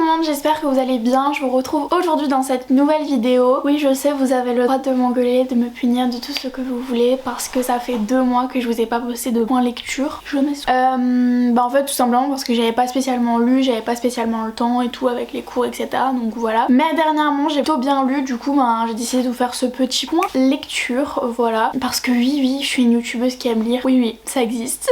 monde, j'espère que vous allez bien. Je vous retrouve aujourd'hui dans cette nouvelle vidéo. Oui, je sais, vous avez le droit de m'engueuler, de me punir, de tout ce que vous voulez, parce que ça fait 2 mois que je vous ai pas posté de point lecture. Je m'excuse. En fait, tout simplement parce que j'avais pas spécialement lu, j'avais pas spécialement le temps et tout avec les cours, etc. Donc voilà. Mais dernièrement, j'ai plutôt bien lu, du coup, j'ai décidé de vous faire ce petit point lecture, voilà. Parce que oui, je suis une youtubeuse qui aime lire. Oui, ça existe.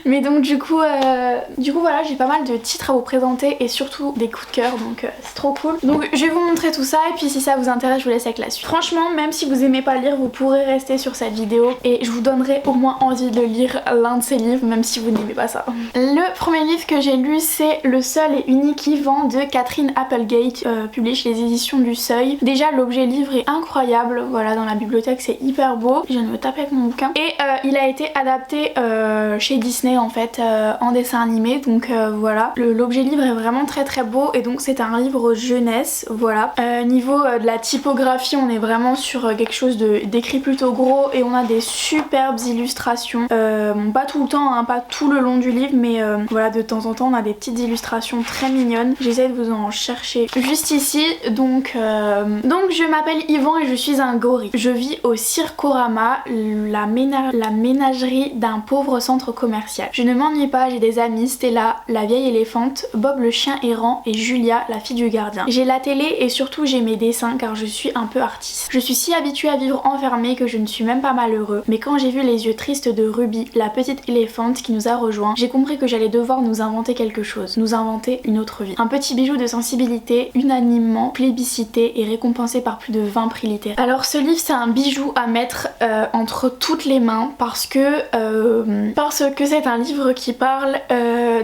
Mais donc du coup voilà, j'ai pas mal de titres à vous présenter et surtout des coups de cœur, donc c'est trop cool. Donc je vais vous montrer tout ça et puis si ça vous intéresse, je vous laisse avec la suite. Franchement, même si vous aimez pas lire, vous pourrez rester sur cette vidéo et je vous donnerai au moins envie de lire l'un de ces livres, même si vous n'aimez pas ça. Le premier livre que j'ai lu, c'est Le seul et unique Yvan de Catherine Applegate, publié chez les éditions du Seuil. Déjà, l'objet livre est incroyable, voilà, dans la bibliothèque, c'est hyper beau. Je viens de me taper avec mon bouquin. Et il a été adapté chez Disney en fait, en dessin animé, donc voilà. L'objet livre est vraiment très beau et donc c'est un livre jeunesse, voilà. Niveau de la typographie, on est vraiment sur quelque chose d'écrit plutôt gros et on a des superbes illustrations. Bon, pas tout le temps, hein, pas tout le long du livre, mais voilà, de temps en temps on a des petites illustrations très mignonnes. J'essaie de vous en chercher juste ici. Donc je m'appelle Yvan et je suis un gorille. Je vis au Circorama, la ménagerie d'un pauvre centre commercial. Je ne m'ennuie pas, j'ai des amis, Stella, la vieille éléphante, Bob le chien errant et Julia, la fille du gardien. J'ai la télé et surtout j'ai mes dessins car je suis un peu artiste. Je suis si habituée à vivre enfermée que je ne suis même pas malheureux. Mais quand j'ai vu les yeux tristes de Ruby, la petite éléphante qui nous a rejoints, j'ai compris que j'allais devoir nous inventer quelque chose, nous inventer une autre vie. Un petit bijou de sensibilité, unanimement plébiscité et récompensé par plus de 20 prix littéraires. Alors ce livre, c'est un bijou à mettre entre toutes les mains parce que c'est un livre qui parle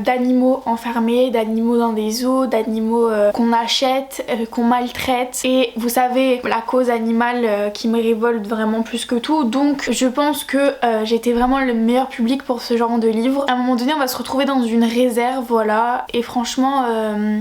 d'animaux enfermés, d'animaux dans des zoos, d'animaux qu'on achète, qu'on maltraite, et vous savez la cause animale qui me révolte vraiment plus que tout, donc je pense que j'étais vraiment le meilleur public pour ce genre de livre. À un moment donné on va se retrouver dans une réserve, voilà, et franchement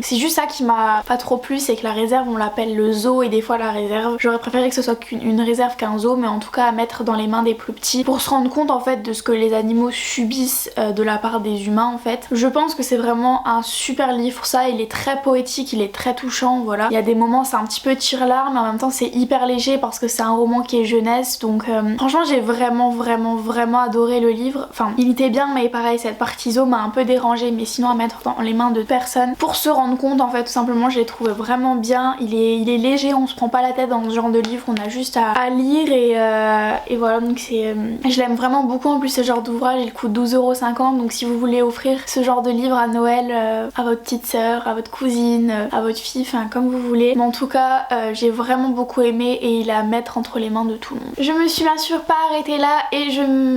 c'est juste ça qui m'a pas trop plu, c'est que la réserve on l'appelle le zoo et des fois la réserve, j'aurais préféré que ce soit une réserve qu'un zoo, mais en tout cas à mettre dans les mains des plus petits pour se rendre compte en fait de ce que les animaux subissent de la part des humains en fait. Je pense que c'est vraiment un super livre, ça, il est très poétique, il est très touchant, voilà. Il y a des moments c'est un petit peu tire-larme mais en même temps c'est hyper léger parce que c'est un roman qui est jeunesse, donc franchement j'ai vraiment adoré le livre. Enfin il était bien mais pareil cette partie zoo m'a un peu dérangée, mais sinon à mettre dans les mains de personnes pour se rendre compte en fait tout simplement, je l'ai trouvé vraiment bien. Il est léger, on se prend pas la tête dans ce genre de livre, on a juste à lire et voilà, donc c'est je l'aime vraiment beaucoup. En plus ce genre d'ouvrage il coûte 12,50 €, donc si vous voulez offrir ce genre de livre à Noël à votre petite sœur, à votre cousine, à votre fille, enfin comme vous voulez, mais en tout cas j'ai vraiment beaucoup aimé et il est à mettre entre les mains de tout le monde. Je me suis bien sûr pas arrêtée là et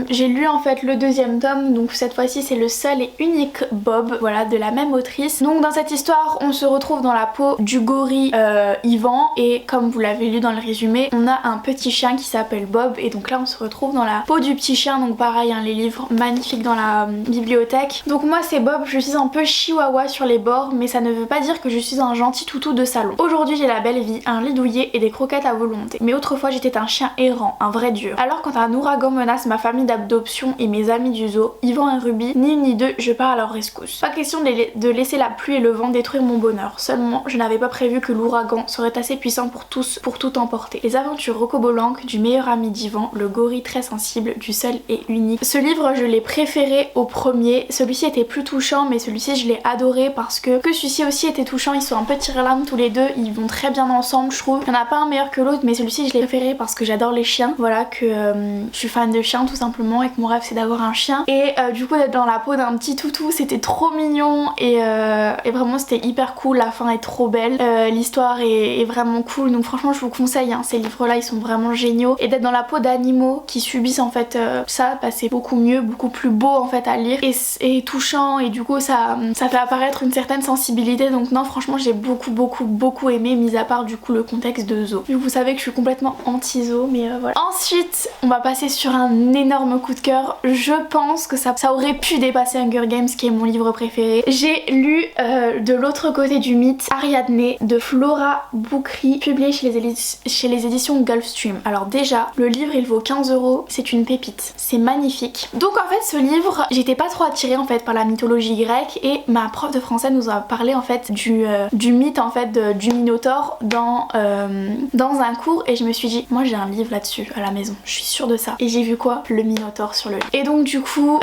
j'ai lu en fait le deuxième tome, donc cette fois-ci c'est Le seul et unique Bob, voilà, de la même autrice. Donc dans cette histoire on se retrouve dans la peau du gorille Yvan, et comme vous l'avez lu dans le résumé, on a un petit chien qui s'appelle Bob, et donc là on se retrouve dans la peau du petit chien, donc pareil hein, les livres magnifiques dans la bibliothèque. Donc moi c'est Bob, je suis un peu chihuahua sur les bords, mais ça ne veut pas dire que je suis un gentil toutou de salon. Aujourd'hui j'ai la belle vie, un lit douillet et des croquettes à volonté. Mais autrefois j'étais un chien errant, un vrai dur. Alors quand un ouragan menace ma famille d'adoption et mes amis du zoo, Yvan et Ruby, ni une ni deux, je pars à leur rescousse. Pas question de laisser la pluie et le vent détruire mon bonheur. Seulement je n'avais pas prévu que l'ouragan serait assez puissant pour tout emporter. Les aventures rocobolanques du meilleur ami d'Yvan, le gorille très sensible, du seul et unique. Ce livre je l'ai préféré au premier, celui-ci était plus touchant mais celui-ci je l'ai adoré parce que celui-ci aussi était touchant, ils sont un peu tire-larme tous les deux, ils vont très bien ensemble je trouve. Il n'y en a pas un meilleur que l'autre, mais celui-ci je l'ai préféré parce que j'adore les chiens, voilà, que je suis fan de chiens tout simplement et que mon rêve c'est d'avoir un chien, et du coup d'être dans la peau d'un petit toutou c'était trop mignon et vraiment c'était hyper cool, la fin est trop belle, l'histoire est vraiment cool, donc franchement je vous conseille hein, ces livres là ils sont vraiment géniaux, et d'être dans la peau d'animaux qui subissent en fait ça, bah, c'est beaucoup mieux, beaucoup plus beau en fait à lire et touchant, et du coup ça fait apparaître une certaine sensibilité, donc non franchement j'ai beaucoup aimé, mis à part du coup le contexte de zoo. Vous savez que je suis complètement anti-zoo, mais voilà. Ensuite on va passer sur un énorme coup de cœur, je pense que ça aurait pu dépasser Hunger Games qui est mon livre préféré. J'ai lu De l'autre côté du mythe, Ariadne de Flora Boukri, publié chez les éditions Gulfstream. Alors déjà le livre il vaut 15 €, c'est une pépite, c'est magnifique. Donc en fait ce livre j'étais pas trop attirée en fait par la mythologie grecque, et ma prof de français nous a parlé en fait du mythe en fait du Minotaure dans un cours et je me suis dit moi j'ai un livre là-dessus à la maison, je suis sûre de ça. Et j'ai vu quoi? Le Minotaure sur le livre. Et donc du coup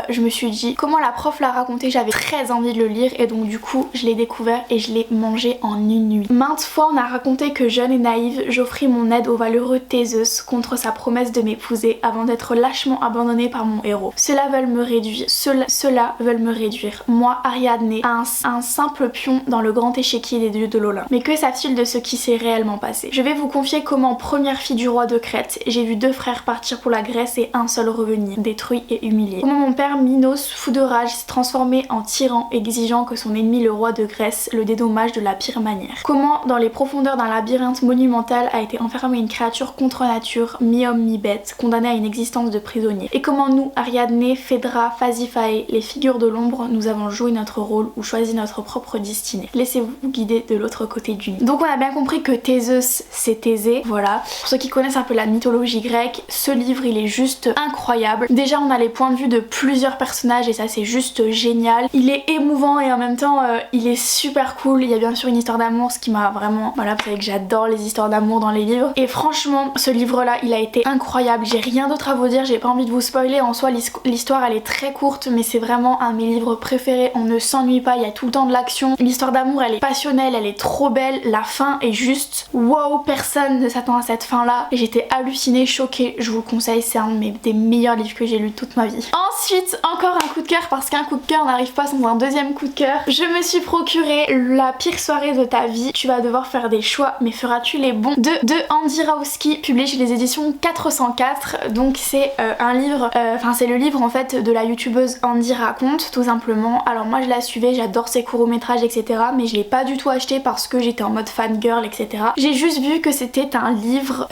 je me suis dit comment la prof l'a raconté, j'avais très envie de le lire et donc du coup je l'ai découvert et je l'ai mangé en une nuit. Maintes fois on a raconté que jeune et naïve, j'offris mon aide au valeureux Théseus contre sa promesse de m'épouser avant d'être lâchement abandonnée par mon héros. Ceux-là veulent me réduire, ceux-là veulent me réduire. Moi, Ariadné, à un simple pion dans le grand échiquier des dieux de l'Olympe. Mais que savent-ils de ce qui s'est réellement passé? Je vais vous confier comment, première fille du roi de Crète, j'ai vu 2 frères partir pour la Grèce et un seul revenir, détruit et humilié. Comment mon père Minos, fou de rage, s'est transformé en tyran, exigeant que son ennemi le roi de Grèce le dédommage de la pire manière. Comment, dans les profondeurs d'un labyrinthe monumental, a été enfermée une créature contre nature, mi-homme mi-bête, condamnée à une existence de prisonnier. Et comment nous, Ariadné, Phédra, Phasiphae, les figures de l'ombre, nous avons joué notre rôle ou choisi notre propre destinée. Laissez-vous guider de l'autre côté du Nil. Donc on a bien compris que Théseus c'est Thésée, voilà. Pour ceux qui connaissent un peu la mythologie grecque, ce livre il est juste incroyable. Déjà on a les points de vue de plusieurs personnages et ça c'est juste génial. Il est émouvant et en même temps il est super cool. Il y a bien sûr une histoire d'amour, ce qui m'a vraiment... Voilà, vous savez que j'adore les histoires d'amour dans les livres. Et franchement ce livre là il a été incroyable. J'ai rien d'autre à vous dire, j'ai pas envie de vous spoiler. En soi l'histoire elle est très courte mais c'est vraiment un de mes livres préférés. On ne s'ennuie pas, il y a tout le temps de l'action. L'histoire d'amour elle est passionnelle, elle est trop belle. La fin est juste wow, personne ne s'attend à cette fin là. Et j'étais hallucinée, choquée, je vous le conseille, c'est un des meilleurs livres que j'ai lu toute ma vie. Ensuite encore un coup de cœur parce qu'un coup de cœur n'arrive pas sans un deuxième coup de cœur. Je me suis procuré La pire soirée de ta vie. Tu vas devoir faire des choix mais feras-tu les bons de Andy Rawski, publié chez les éditions 404. Donc c'est un livre, c'est le livre en fait de la youtubeuse Andy Raconte tout simplement. Alors moi je la suivais, j'adore ses courts-métrages etc. mais je l'ai pas du tout acheté parce que j'étais en mode fangirl etc. J'ai juste vu que c'était un livre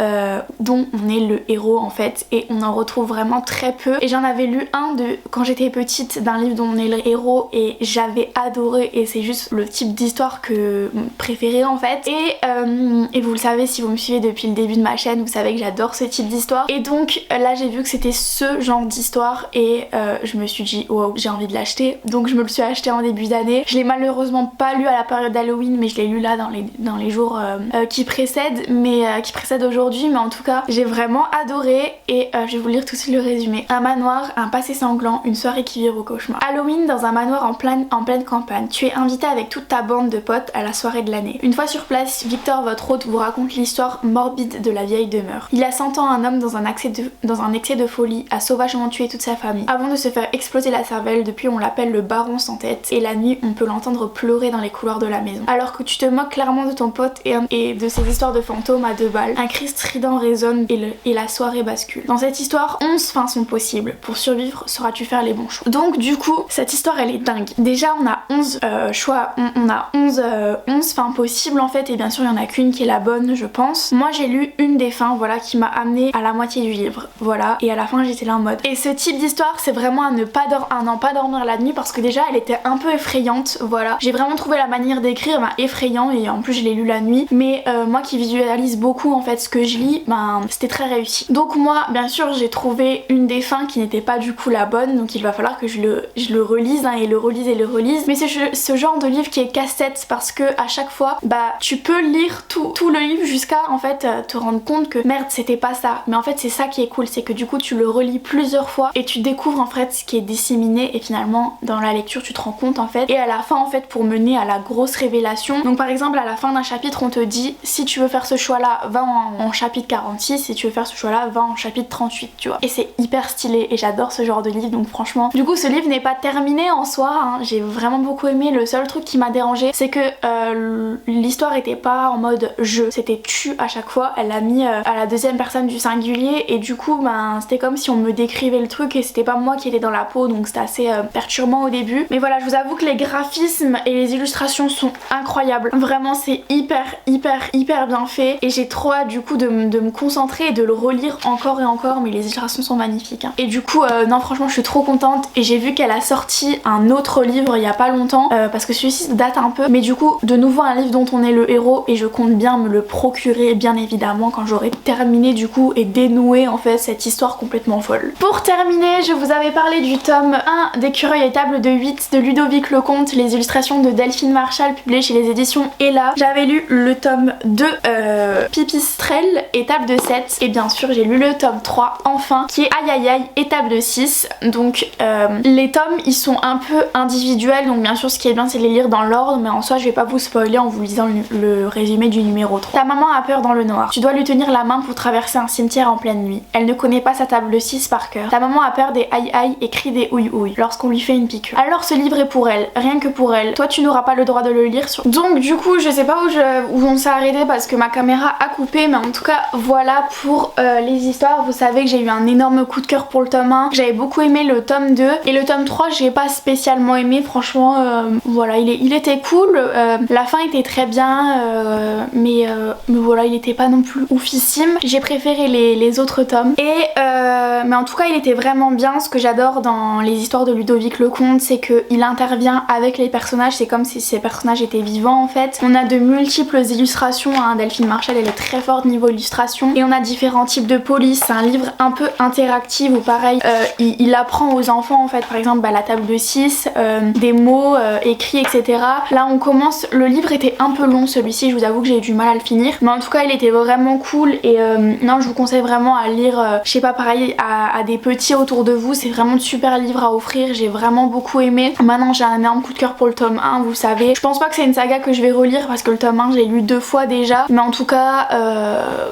dont on est le héros en fait et on en retrouve vraiment très peu. Et j'en avais lu un quand j'étais petite d'un livre dont on est le héros et j'avais adoré et c'est juste le type d'histoire que préférée en fait. Et vous le savez si vous me suivez depuis le début de ma chaîne, vous savez que j'adore ce type d'histoire. Et donc là j'ai vu que c'était ce genre d'histoire et je me suis dit wow, j'ai envie de l'acheter. Donc je me le suis acheté en début d'année. Je l'ai malheureusement pas lu à la période d'Halloween mais je l'ai lu là dans les jours qui précèdent aujourd'hui. Mais en tout cas j'ai vraiment adoré et je vais vous lire tout de suite le résumé. Un manoir, un passé sanglant, une soirée qui vire au cauchemar. Halloween dans un manoir en pleine campagne. Tu es invité avec toute ta bande de potes à la soirée de l'année. Une fois sur place, Victor, votre hôte, vous raconte l'histoire morbide de la vieille demeure. Il y a 100 ans, un homme dans un excès de folie a sauvagement tué toute sa famille. Avant de se faire exploser la cervelle, depuis on l'appelle le baron sans tête et la nuit on peut l'entendre pleurer dans les couloirs de la maison. Alors que tu te moques clairement de ton pote et de ses histoires de fantômes à 2 balles, un cri strident résonne et la soirée bascule. Dans cette histoire, 11 fins sont possibles. Pour survivre, sauras-tu faire les bons choix? Donc du coup, cette histoire elle est dingue. Déjà on a 11 choix, on a 11 fins possibles en fait et bien sûr il y en a qu'une qui est la bonne je pense. Moi j'ai lu une des fins voilà qui m'a amenée à la moitié du livre. Voilà, et à la fin j'étais là en mode. Et ce type d'histoire c'est vraiment à n'en pas dormir la nuit parce que déjà elle était un peu effrayante, voilà. J'ai vraiment trouvé la manière d'écrire effrayant et en plus je l'ai lu la nuit. Mais moi qui visualise beaucoup en fait ce que je lis, c'était très réussi. Donc moi bien sûr j'ai trouvé une des fins qui n'était pas du coup la bonne, donc il va falloir que je le relise et le relise. Mais c'est ce genre de livre qui est casse-tête parce que à chaque fois tu peux lire tout le livre jusqu'à en fait te rendre compte que merde c'était pas ça. Mais en fait c'est ça qui est cool, c'est que du coup tu le relis plusieurs fois et tu découvres en fait ce qui est disséminé et finalement dans la lecture tu te rends compte en fait. Et à la fin en fait pour mener à la grosse révélation, donc par exemple à la fin d'un chapitre on te dit si tu veux faire ce choix là va en chapitre 46, si tu veux faire ce choix là va en chapitre 38 tu vois. Et c'est hyper stylé et j'adore ce genre de livre donc franchement. Du coup ce livre n'est pas terminé en soi, hein. J'ai vraiment beaucoup aimé. Le seul truc qui m'a dérangé c'est que l'histoire était pas en mode je, c'était tu à chaque fois. Elle l'a mis à la deuxième personne du singulier et du coup c'était comme si on me décrivait le truc et c'était pas moi qui étais dans la peau donc c'était assez perturbant au début. Mais voilà, je vous avoue que les graphismes et les illustrations sont incroyables. Vraiment c'est hyper bien fait et j'ai trop hâte du coup de me concentrer et de le relire encore et encore, mais les illustrations sont magnifiques hein. Et du coup non franchement je suis trop contente et j'ai vu qu'elle a sorti un autre livre il y a pas longtemps parce que celui-ci date un peu, mais du coup de nouveau un livre dont on est le héros et je compte bien me le procurer bien évidemment quand j'aurai terminé du coup et dénoué en fait cette histoire complètement folle. Pour terminer je vous avais parlé du tome 1 d'Écureuil et table de 8 de Ludovic Lecomte. Les illustrations de Delphine Marshall publié chez les éditions Ella. J'avais lu le tome 2 Pipistrelle, étape de 7, et bien sûr j'ai lu le tome 3 enfin qui est Aïe Aïe Aïe, étape de 6. Donc les tomes ils sont un peu individuels, donc bien sûr ce qui est bien c'est de les lire dans l'ordre, mais en soi je vais pas vous spoiler en vous lisant le résumé du numéro 3. Ta maman a peur dans le noir. Tu dois lui tenir la main pour traverser un cimetière en pleine nuit. Elle ne connaît pas sa table 6 par cœur. Ta maman a peur des aïe aïe et crie des ouïe ouïe lorsqu'on lui fait une piqûre. Alors ce livre est pour elle, rien que pour elle. Toi tu n'auras pas le droit de le lire sur... Donc du coup je sais pas où on s'est arrêté parce que ma caméra a coupé, mais en tout cas voilà pour les histoires. Vous savez que j'ai eu un énorme coup de cœur pour le tome 1. J'avais beaucoup aimé le tome 2 et le tome 3 j'ai pas spécialement aimé, franchement voilà il était cool, la fin était très bien mais voilà il était pas non plus oufissime. J'ai préféré les autres tomes et mais en tout cas il était vraiment bien. Ce que j'adore dans les histoires de Ludovic Lecomte c'est qu'il intervient avec les personnages, c'est comme si ces personnages étaient vivants en fait. On a de multiples illustrations, hein. Delphine Marshall elle est très forte niveau illustration et on a différents types de police. C'est un livre un peu interactif où pareil il apprend aux enfants en fait par exemple la table de 6, des mots écrits etc. Là on commence, le livre était un peu long celui-ci, je vous avoue que j'ai eu du mal à le finir, mais en tout cas il était vraiment cool et non je vous conseille vraiment à lire, je sais pas pareil à des petits autour de vous, c'est vraiment de super livres à offrir, j'ai vraiment beaucoup aimé. Maintenant j'ai un énorme coup de cœur pour le tome 1, vous savez. Je pense pas que c'est une saga que je vais relire parce que le tome 1 j'ai lu 2 fois déjà, mais en tout cas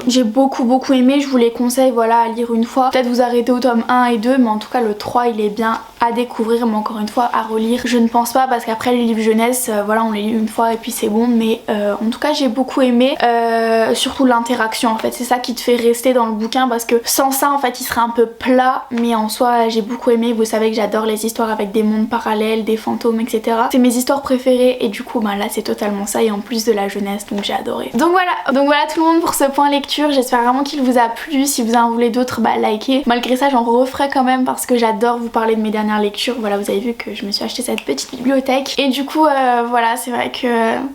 j'ai beaucoup aimé, je vous les conseille voilà à lire une fois. Peut-être vous arrêter au tome 1 et 2, mais en tout cas le 3 il est bien à découvrir, mais encore une fois à relire je ne pense pas parce qu'après les livres jeunesse voilà on les lit une fois et puis c'est bon, mais en tout cas j'ai beaucoup aimé, surtout l'interaction en fait, c'est ça qui te fait rester dans le bouquin parce que sans ça en fait il serait un peu plat, mais en soi j'ai beaucoup aimé. Vous savez que j'adore les histoires avec des mondes parallèles, des fantômes etc, c'est mes histoires préférées et du coup là c'est totalement ça et en plus de la jeunesse, donc j'ai adoré. Donc voilà tout le monde pour ce point lecture, j'espère vraiment qu'il vous a plu. Si vous en voulez d'autres likez, malgré ça j'en referai quand même parce que j'adore vous parler de mes dernières lectures. Voilà vous avez vu que je me suis acheté cette petite bibliothèque et du coup voilà c'est vrai que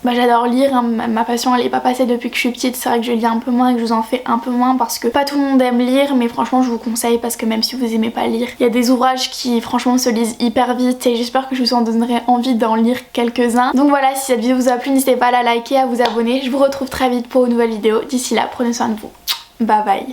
j'adore lire, hein. Ma passion elle est pas passée depuis que je suis petite, c'est vrai que je lis un peu moins et que je vous en fais un peu moins parce que pas tout le monde aime lire, mais franchement je vous conseille parce que même si vous aimez pas lire, il y a des ouvrages qui franchement se lisent hyper vite et j'espère que je vous en donnerai envie d'en lire quelques-uns. Donc voilà, si cette vidéo vous a plu n'hésitez pas à la liker, à vous abonner, je vous retrouve très vite pour une nouvelle vidéo. D'ici là prenez soin de vous, bye bye.